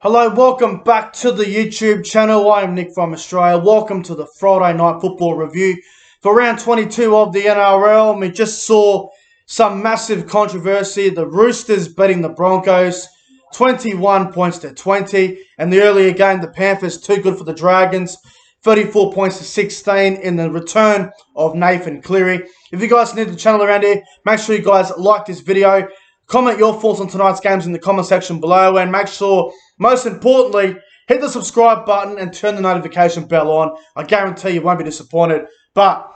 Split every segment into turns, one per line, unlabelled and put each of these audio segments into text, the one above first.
Hello, welcome back to the YouTube channel. I am Nick from Australia. Welcome to the Friday Night Football Review for round 22 of the NRL. We just saw some massive controversy. The Roosters beating the Broncos 21 points to 20. And the earlier game, the Panthers too good for the Dragons, 34 points to 16 in the return of Nathan Cleary. If you guys are new to the channel around here, make sure you guys like this video. Comment your thoughts on tonight's games in the comment section below, and make sure, most importantly, hit the subscribe button and turn the notification bell on. I guarantee you won't be disappointed. But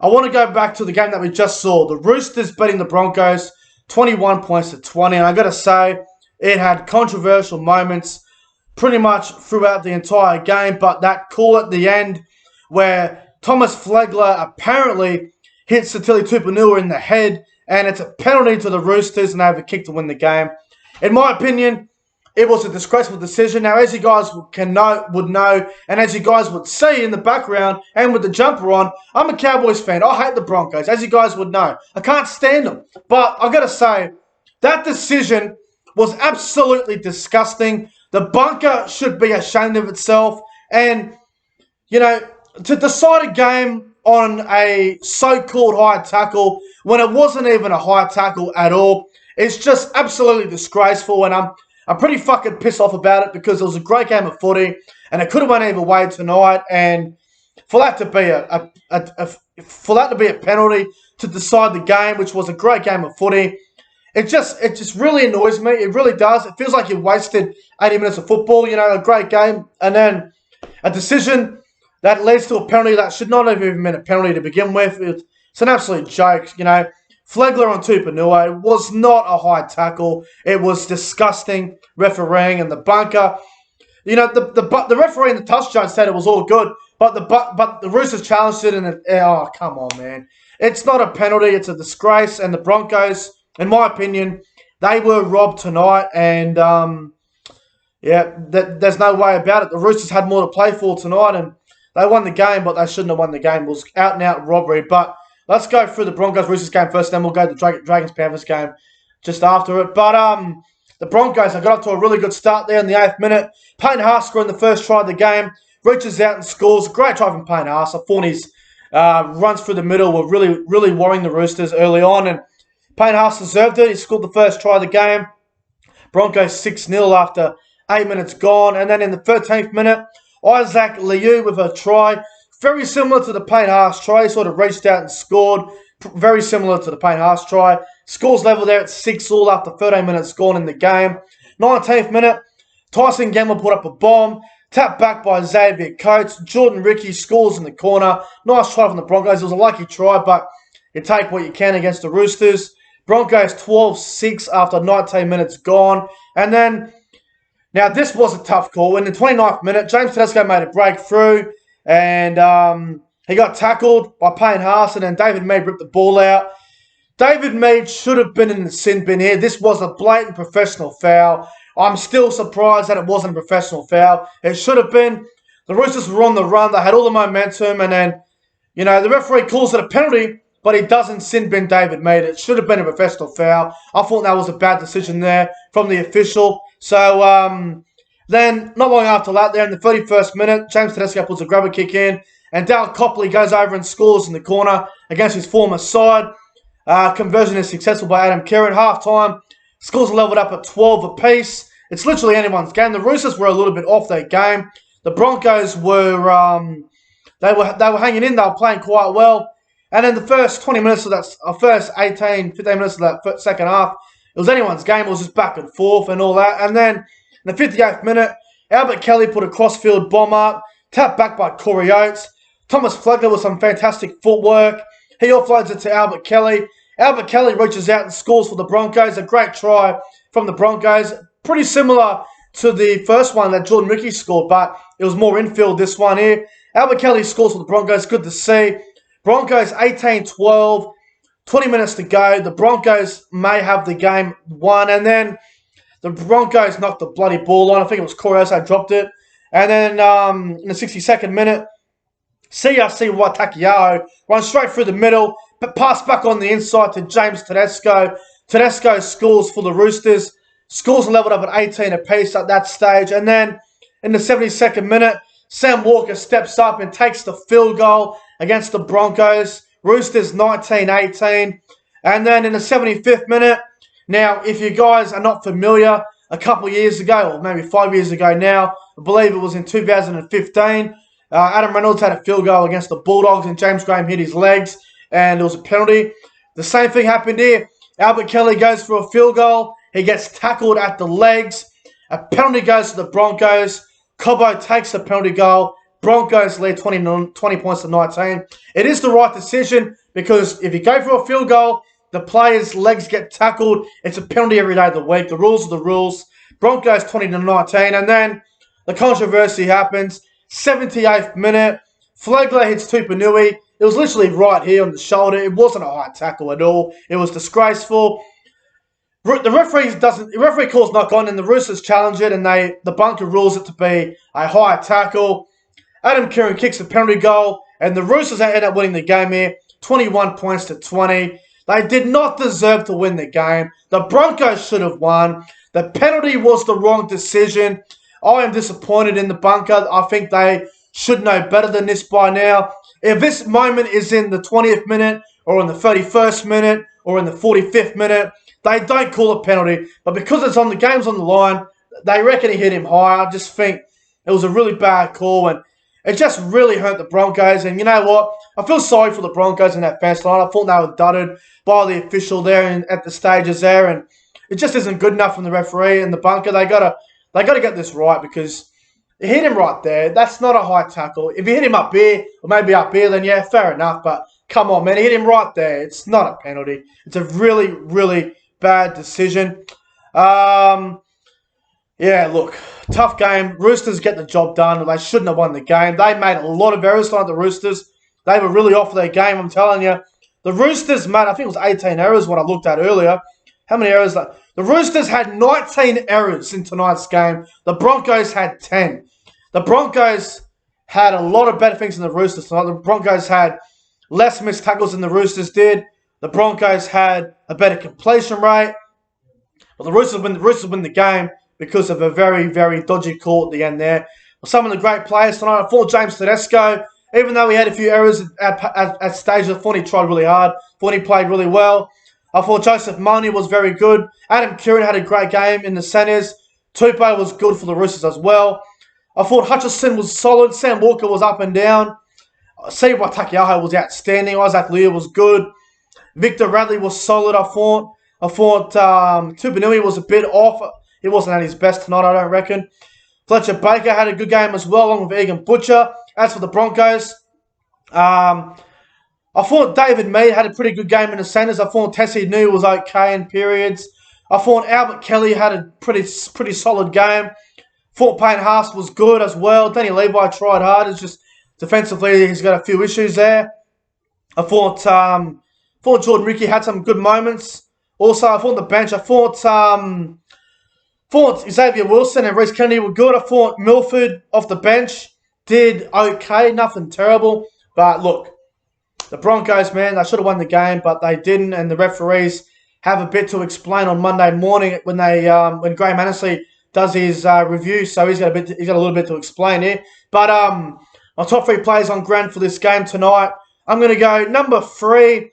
I want to go back to the game that we just saw. The Roosters beating the Broncos 21 points to 20. And I got to say, it had controversial moments pretty much throughout the entire game. But that call at the end where Thomas Flegler apparently hits Satili Tupanua in the head, and it's a penalty to the Roosters, and they have a kick to win the game. In my opinion, it was a disgraceful decision. Now, as you guys would know, and as you guys would see in the background and with the jumper on, I'm a Cowboys fan. I hate the Broncos, as you guys would know. I can't stand them. But I've got to say, that decision was absolutely disgusting. The bunker should be ashamed of itself. And, you know, to decide a game on a so-called high tackle when it wasn't even a high tackle at all, it's just absolutely disgraceful. And I'm pretty fucking pissed off about it, because it was a great game of footy and it could have went either way tonight. And for that to be a penalty to decide the game, which was a great game of footy, it just really annoys me. It really does. It feels like you wasted 80 minutes of football, you know, a great game, and then a decision that leads to a penalty that should not have even been a penalty to begin with. It's an absolute joke, you know. Flegler on Tupanua, it was not a high tackle. It was disgusting refereeing, and the bunker. You know, the referee in the touchdown said it was all good, but the Roosters challenged it, and oh, come on, man. It's not a penalty. It's a disgrace, and the Broncos, in my opinion, they were robbed tonight, and yeah, there's no way about it. The Roosters had more to play for tonight, and they won the game, but they shouldn't have won the game. It was out-and-out robbery. But let's go through the Broncos-Roosters game first, then we'll go to the Dragons-Panthers game just after it. But the Broncos, they got up to a really good start there in the 8th minute. Payne Haas scoring the first try of the game, reaches out and scores. Great try from Payne Haas. I thought his runs through the middle were really worrying the Roosters early on, and Payne Haas deserved it. He scored the first try of the game. Broncos 6-0 after 8 minutes gone. And then in the 13th minute, Isaac Liu with a try, very similar to the Payne Haas try. He sort of reached out and scored, very similar to the Payne Haas try. Scores level there at 6-all after 13 minutes gone in the game. 19th minute, Tyson Gamble put up a bomb, tapped back by Xavier Coates. Jordan Ricky scores in the corner. Nice try from the Broncos. It was a lucky try, but you take what you can against the Roosters. Broncos 12-6 after 19 minutes gone. And then, now this was a tough call. In the 29th minute, James Tedesco made a breakthrough, and he got tackled by Payne Haas, and then David Mead ripped the ball out. David Mead should have been in the sin bin here. This was a blatant professional foul. I'm still surprised that it wasn't a professional foul. It should have been. The Roosters were on the run. They had all the momentum, and then, you know, the referee calls it a penalty, but he doesn't sin bin David Mead. It should have been a professional foul. I thought that was a bad decision there from the official. So then, not long after that, there in the 31st minute, James Tedesco puts a grubber kick in, and Dale Copley goes over and scores in the corner against his former side. Conversion is successful by Adam Kerr at halftime. Scores are leveled up at 12 apiece. It's literally anyone's game. The Roosters were a little bit off their game. The Broncos were they were hanging in. They were playing quite well. And in the first 20 minutes of that, first 15 minutes of that second half, it was anyone's game. It was just back and forth and all that. And then in the 58th minute, Albert Kelly put a crossfield bomb up, tapped back by Corey Oates. Thomas Flegler with some fantastic footwork. He offloads it to Albert Kelly. Albert Kelly reaches out and scores for the Broncos. A great try from the Broncos. Pretty similar to the first one that Jordan Ricky scored, but it was more infield, this one here. Albert Kelly scores for the Broncos. Good to see. Broncos 18-12. 20 minutes to go. The Broncos may have the game won. And then the Broncos knocked the bloody ball on. I think it was Corey Oates that dropped it. And then in the 62nd minute, CRC Watakiao runs straight through the middle, but pass back on the inside to James Tedesco. Tedesco scores for the Roosters. Scores are leveled up at 18 apiece at that stage. And then in the 72nd minute, Sam Walker steps up and takes the field goal against the Broncos. Roosters 19-18. And then in the 75th minute, now if you guys are not familiar, a couple of years ago, or maybe 5 years ago now, I believe it was in 2015, Adam Reynolds had a field goal against the Bulldogs and James Graham hit his legs and it was a penalty. The same thing happened here. Albert Kelly goes for a field goal. He gets tackled at the legs. A penalty goes to the Broncos. Cobbo takes the penalty goal. Broncos lead 20 points to 19. It is the right decision because if you go for a field goal, the player's legs get tackled. It's a penalty every day of the week. The rules are the rules. Broncos 20-19. And then the controversy happens. 78th minute. Flogler hits Tupanui. It was literally right here on the shoulder. It wasn't a high tackle at all. It was disgraceful. The referee calls knock on and the Roosters challenge it and the bunker rules it to be a high tackle. Adam Kieran kicks the penalty goal and the Roosters end up winning the game here. 21 points to 20. They did not deserve to win the game. The Broncos should have won. The penalty was the wrong decision. I am disappointed in the bunker. I think they should know better than this by now. If this moment is in the 20th minute or in the 31st minute or in the 45th minute, they don't call a penalty. But because it's on the game's on the line, they reckon he hit him high. I just think it was a really bad call and it just really hurt the Broncos. And you know what? I feel sorry for the Broncos in that fence line. I thought they were dudded by the official there at the stages there, and it just isn't good enough from the referee and the bunker. They gotta get this right because you hit him right there. That's not a high tackle. If you hit him up here or maybe up here, then yeah, fair enough. But come on, man, he hit him right there. It's not a penalty. It's a really, really bad decision. Yeah, look, tough game. Roosters get the job done. They shouldn't have won the game. They made a lot of errors like the Roosters. They were really off their game, I'm telling you. The Roosters made, I think it was 18 errors, what I looked at earlier. How many errors? The Roosters had 19 errors in tonight's game. The Broncos had 10. The Broncos had a lot of better things than the Roosters tonight. The Broncos had less missed tackles than the Roosters did. The Broncos had a better completion rate. But the Roosters win the game because of a very, very dodgy call at the end there. Some of the great players tonight, I thought James Tedesco, even though he had a few errors at stages, I thought he tried really hard. I thought he played really well. I thought Joseph Moni was very good. Adam Kieran had a great game in the centres. Tupou was good for the Roosters as well. I thought Hutchison was solid. Sam Walker was up and down. Siwa Takiaho was outstanding. Isaac Lear was good. Victor Radley was solid, I thought. I thought Tupanui was a bit off. He wasn't at his best tonight, I don't reckon. Fletcher Baker had a good game as well, along with Egan Butcher. As for the Broncos, I thought David Mead had a pretty good game in the centres. I thought Tessie New was okay in periods. I thought Albert Kelly had a pretty solid game. Thought Payne Haas was good as well. Danny Levi tried hard. It's just defensively he's got a few issues there. I thought Jordan Ricky had some good moments. Also, I thought the bench. I thought Xavier Wilson and Reece Kennedy were good. I thought Milford off the bench did okay. Nothing terrible. But look, the Broncos, man, they should have won the game, but they didn't. And the referees have a bit to explain on Monday morning when when Graham Annesley does his review. So he's got a little bit to explain here. But my top three players on ground for this game tonight. I'm going to go number three.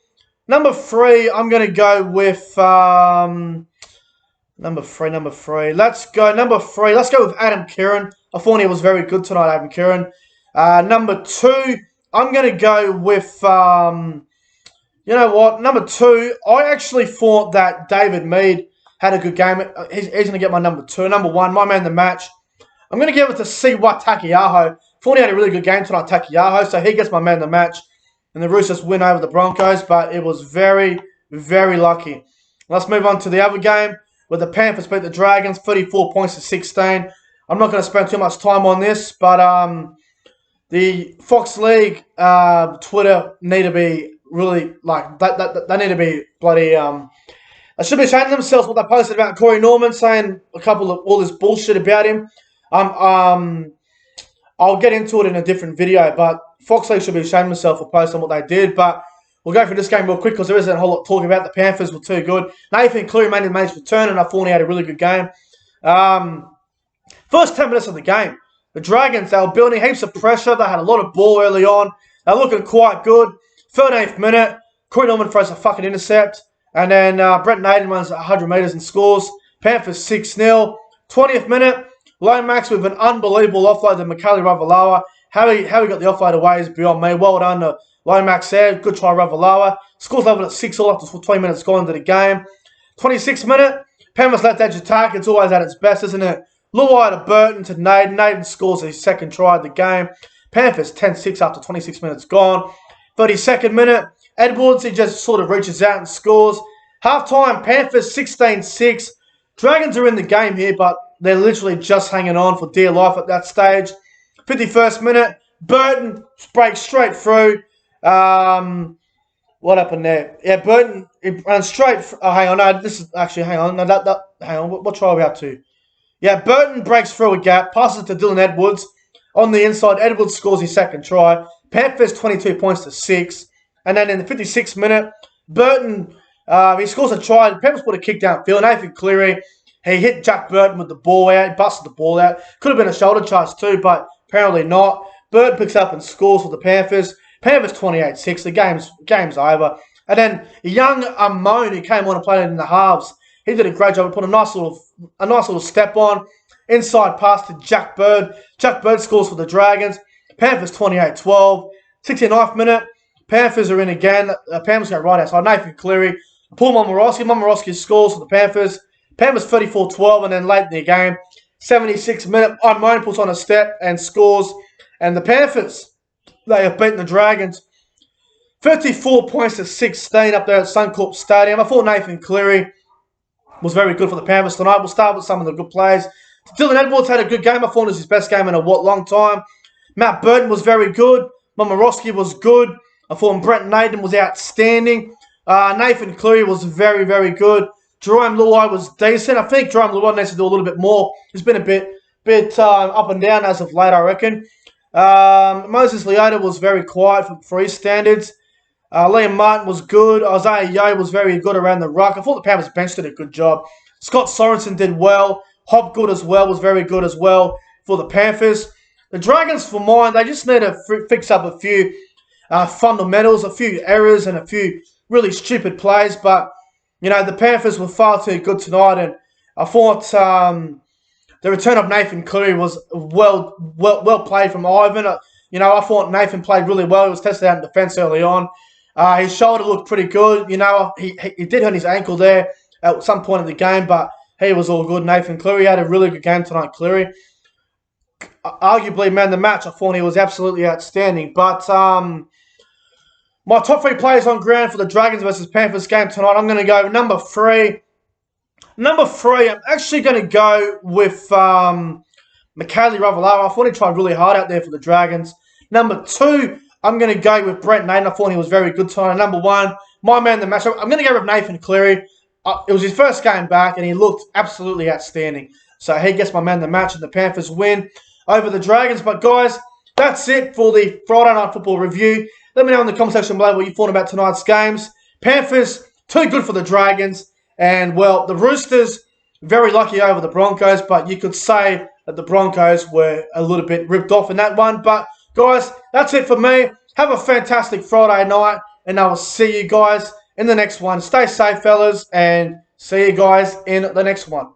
Number three, I'm going to go with number three. Let's go with Adam Kieran. I thought he was very good tonight, Adam Kieran. Number two, I'm going to go with, you know what? Number two, I actually thought that David Mead had a good game. He's going to get my number two. Number one, my man of the match. I'm going to give it to Siwa Takiaho. Thought he had a really good game tonight, Takiaho, so he gets my man of the match. And the Roosters win over the Broncos, but it was very, very lucky. Let's move on to the other game, where the Panthers beat the Dragons, 34 points to 16. I'm not going to spend too much time on this, but the Fox League Twitter need to be really, they need to be bloody, they should be ashamed of themselves what they posted about Corey Norman, saying all this bullshit about him. I'll get into it in a different video, but Fox League should be ashamed of themselves for posting what they did. But We'll go through this game real quick because there isn't a whole lot to talk about. The Panthers were too good. Nathan Cleary made his return, and I thought he had a really good game. First 10 minutes of the game, the Dragons, they were building heaps of pressure. They had a lot of ball early on. They're looking quite good. 13th minute, Corey Norman throws a fucking intercept. And then Brent Naden runs 100 metres and scores. Panthers 6-0. 20th minute, Lomax with an unbelievable offload to Mikaele Ravalawa. How he got the offload away is beyond me. Well done to Lomax there. Good try, Ravalawa. Scores level at 6-all after 20 minutes gone into the game. 26th minute, Panthers left edge attack. It's always at its best, isn't it? Luai to Burton to Naden. Naden scores his second try of the game. Panthers 10-6 after 26 minutes gone. 32nd minute, Edwards, he just sort of reaches out and scores. Half-time, Panthers 16-6. Dragons are in the game here, but they're literally just hanging on for dear life at that stage. 51st minute, Burton breaks straight through. What happened there? Yeah, Burton, he runs straight. Hang on, no, this is actually, hang on. No, hang on, what try are we up to? Yeah, Burton breaks through a gap, passes to Dylan Edwards. On the inside, Edwards scores his second try. Panthers 22 points to 6. And then in the 56th minute, Burton, he scores a try. Panthers put a kick downfield. Nathan Cleary, he hit Jack Burton with the ball out. He busted the ball out. Could have been a shoulder charge too, but apparently not. Burton picks up and scores for the Panthers. Panthers 28-6. The game's over. And then young Amon, who came on and played in the halves, he did a great job. He put a nice little step on. Inside pass to Jack Bird. Jack Bird scores for the Dragons. Panthers 28-12. 69th minute. Panthers are in again. Panthers go right outside. Nathan Cleary. Paul Momorowski. Momorowski scores for the Panthers. Panthers 34-12. And then late in the game, 76th minute, Imone puts on a step and scores. And the Panthers, they have beaten the Dragons 34 points to 16 up there at Suncorp Stadium. I thought Nathan Cleary was very good for the Panthers tonight. We'll start with some of the good players. Dylan Edwards had a good game. I thought it was his best game in a long time. Matt Burton was very good. Momorowski was good. I thought Brent Naden was outstanding. Nathan Cleary was very, very good. Jerome Luai was decent. I think Jerome Luai needs to do a little bit more. He's been a bit up and down as of late, I reckon. Moses Leota was very quiet for his standards. Liam Martin was good. Isaiah Yeo was very good around the ruck. I thought the Panthers bench did a good job. Scott Sorensen did well. Hopgood as well was very good as well for the Panthers. The Dragons, for mine, they just need to fix up a few fundamentals, a few errors, and a few really stupid plays. But, you know, the Panthers were far too good tonight. And I thought the return of Nathan Cleary was well played from Ivan. I thought Nathan played really well. He was tested out in defence early on. His shoulder looked pretty good. He did hurt his ankle there at some point in the game, but he was all good. Nathan Cleary had a really good game tonight, Cleary. Arguably man of the match. I thought he was absolutely outstanding. But my top 3 players on ground for the Dragons versus Panthers game tonight, I'm going to go number 3. Number 3, I'm actually going to go with Mikaele Ravalawa. I thought he tried really hard out there for the Dragons. Number 2, I'm going to go with Brent Naden. I thought he was very good tonight. Number 1, my man of the match, I'm going to go with Nathan Cleary. It was his first game back, and he looked absolutely outstanding. So he gets my man of the match, and the Panthers win over the Dragons. But guys, that's it for the Friday Night Football review. Let me know in the comment section below what you thought about tonight's games. Panthers, too good for the Dragons. And, well, the Roosters, very lucky over the Broncos. But you could say that the Broncos were a little bit ripped off in that one. But, guys, that's it for me. Have a fantastic Friday night. And I will see you guys in the next one. Stay safe, fellas. And see you guys in the next one.